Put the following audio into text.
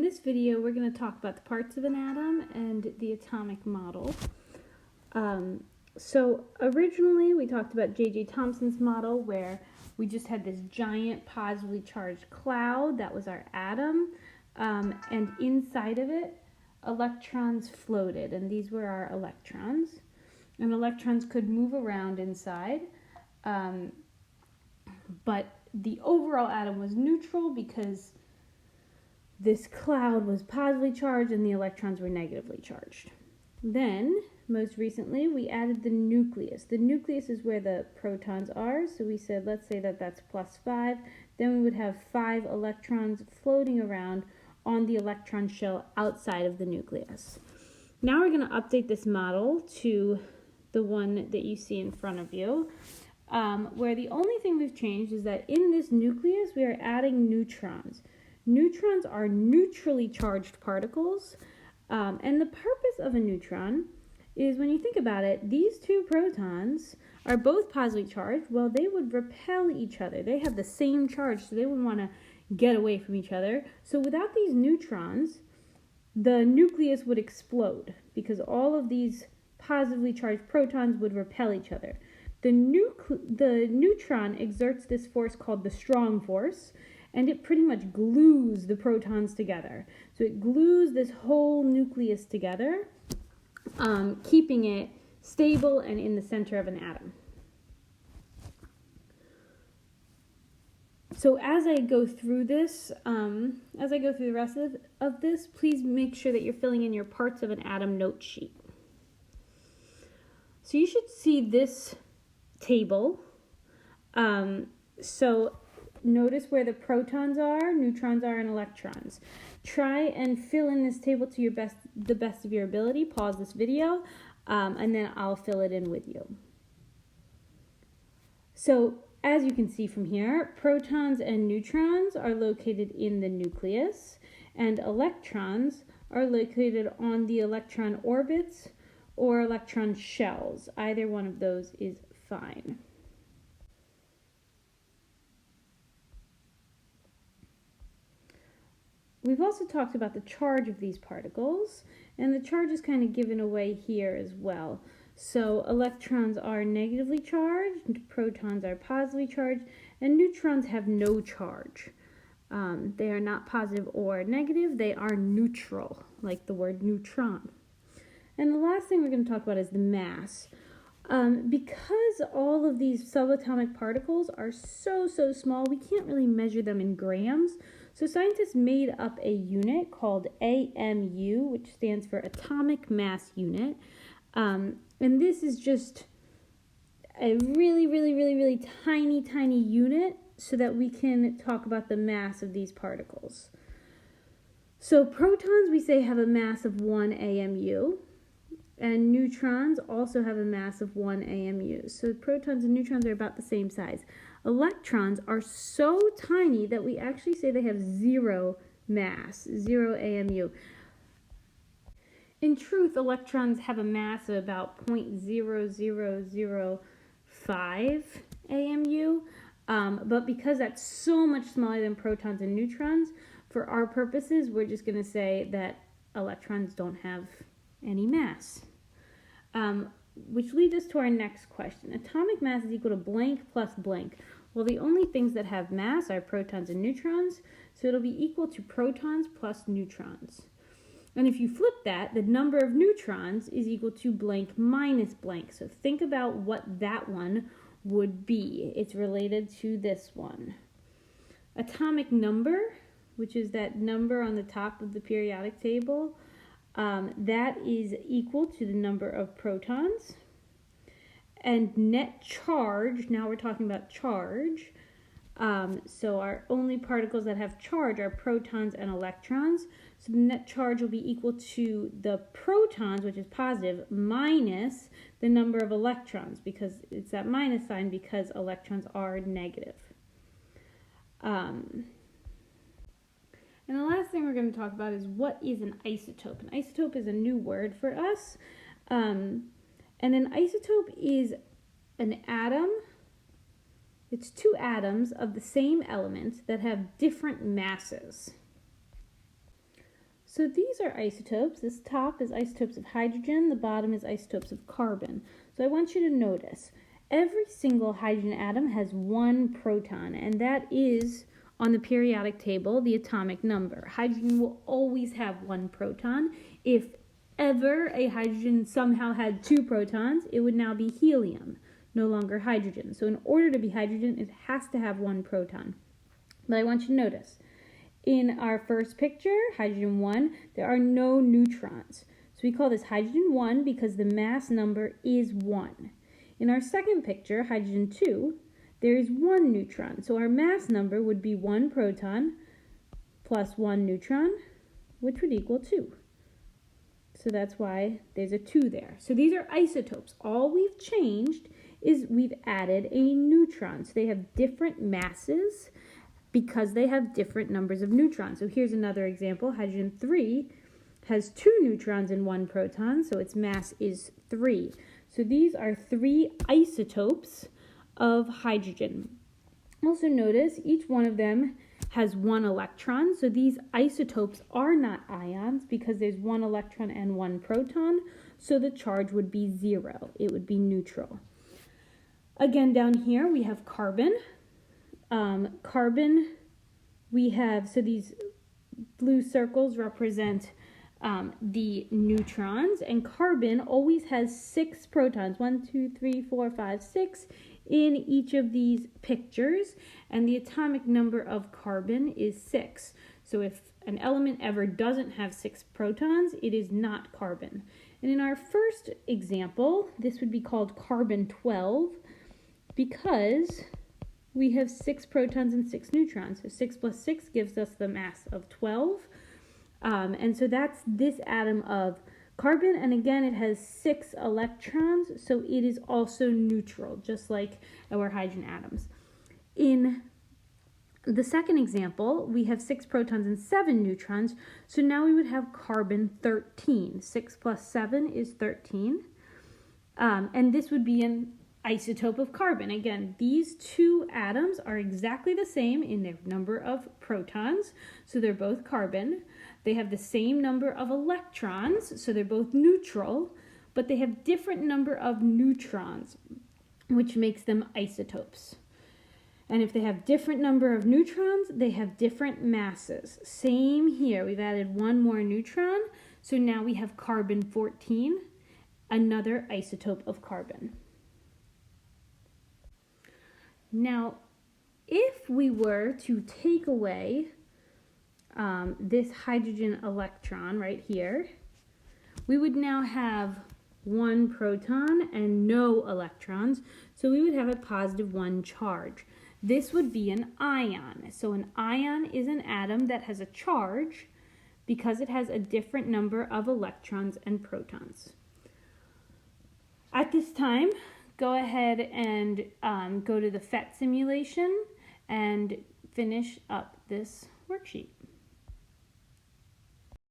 this video, we're going to talk about the parts of an atom and the atomic model. So originally we talked about J.J. Thomson's model, where we just had this giant positively charged cloud that was our atom, and inside of it electrons floated, and these were our electrons, and electrons could move around inside, but the overall atom was neutral because this cloud was positively charged and the electrons were negatively charged. Then, most recently, we added the nucleus. The nucleus is where the protons are, so we said, let's say that that's +5. Then we would have 5 electrons floating around on the electron shell outside of the nucleus. Now we're going to update this model to the one that you see in front of you, where the only thing we've changed is that in this nucleus we are adding neutrons. Neutrons are neutrally charged particles, and the purpose of a neutron is, when you think about it, these two protons are both positively charged. Well, they would repel each other. They have the same charge, so they would want to get away from each other. So without these neutrons, the nucleus would explode because all of these positively charged protons would repel each other. The neutron exerts this force called the strong force, and it pretty much glues the protons together. So it glues this whole nucleus together, keeping it stable and in the center of an atom. So as I go through this, the rest of this, please make sure that you're filling in your parts of an atom note sheet. So you should see this table. So notice where the protons are, neutrons are, and electrons. Try and fill in this table to the best of your ability. Pause this video, and then I'll fill it in with you. So as you can see from here, protons and neutrons are located in the nucleus, and electrons are located on the electron orbits or electron shells. Either one of those is fine. We've also talked about the charge of these particles, and the charge is kind of given away here as well. So electrons are negatively charged, protons are positively charged, and neutrons have no charge. They are not positive or negative, they are neutral, like the word neutron. And the last thing we're going to talk about is the mass. Because all of these subatomic particles are so small, we can't really measure them in grams. So scientists made up a unit called AMU, which stands for Atomic Mass Unit. And this is just a really tiny unit so that we can talk about the mass of these particles. So protons, we say, have a mass of 1 AMU. And neutrons also have a mass of 1 AMU. So protons and neutrons are about the same size. Electrons are so tiny that we actually say they have 0 mass, 0 AMU. In truth, electrons have a mass of about 0.0005 AMU, but because that's so much smaller than protons and neutrons, for our purposes, we're just going to say that electrons don't have any mass. Which leads us to our next question. Atomic mass is equal to blank plus blank. Well, the only things that have mass are protons and neutrons, so it'll be equal to protons plus neutrons. And if you flip that, the number of neutrons is equal to blank minus blank. So think about what that one would be. It's related to this one. Atomic number, which is that number on the top of the periodic table, that is equal to the number of protons. And net charge, now we're talking about charge. So our only particles that have charge are protons and electrons. So the net charge will be equal to the protons, which is positive, minus the number of electrons, because it's that minus sign because electrons are negative. And the last thing we're going to talk about is what is an isotope. An isotope is a new word for us. And an isotope is an atom. It's 2 atoms of the same element that have different masses. So these are isotopes. This top is isotopes of hydrogen, the bottom is isotopes of carbon. So I want you to notice, every single hydrogen atom has one proton, and that is, on the periodic table, the atomic number. Hydrogen will always have one proton. If ever a hydrogen somehow had two protons, it would now be helium, no longer hydrogen. So in order to be hydrogen, it has to have one proton. But I want you to notice, in our first picture, hydrogen 1, there are no neutrons. So we call this hydrogen 1 because the mass number is 1. In our second picture, hydrogen 2, there is one neutron. So our mass number would be 1 proton plus 1 neutron, which would equal 2. So that's why there's a 2 there. So these are isotopes. All we've changed is we've added a neutron. So they have different masses because they have different numbers of neutrons. So here's another example. Hydrogen 3 has 2 neutrons and 1 proton, so its mass is 3. So these are 3 isotopes of hydrogen. Also notice each one of them has 1 electron, so these isotopes are not ions because there's 1 electron and 1 proton, so the charge would be 0. It would be neutral. Again, down here we have carbon. Carbon, we have, so these blue circles represent the neutrons, and carbon always has 6 protons, 1, 2, 3, 4, 5, 6 in each of these pictures, and the atomic number of carbon is 6. So if an element ever doesn't have 6 protons, it is not carbon. And in our first example, this would be called carbon 12 because we have 6 protons and 6 neutrons. So 6 plus 6 gives us the mass of 12. And so that's this atom of carbon. And again, it has 6 electrons, so it is also neutral, just like our hydrogen atoms. In the second example, we have 6 protons and 7 neutrons. So now we would have carbon 13. 6 plus 7 is 13. And this would be an isotope of carbon. Again, these two atoms are exactly the same in their number of protons, so they're both carbon. They have the same number of electrons, so they're both neutral, but they have different number of neutrons, which makes them isotopes. And if they have different number of neutrons, they have different masses. Same here, we've added 1 more neutron, so now we have carbon 14, another isotope of carbon. Now, if we were to take away this hydrogen electron right here, we would now have 1 proton and no electrons, so we would have a positive 1 charge. This would be an ion. So an ion is an atom that has a charge because it has a different number of electrons and protons. At this time, go ahead and go to the PhET simulation and finish up this worksheet.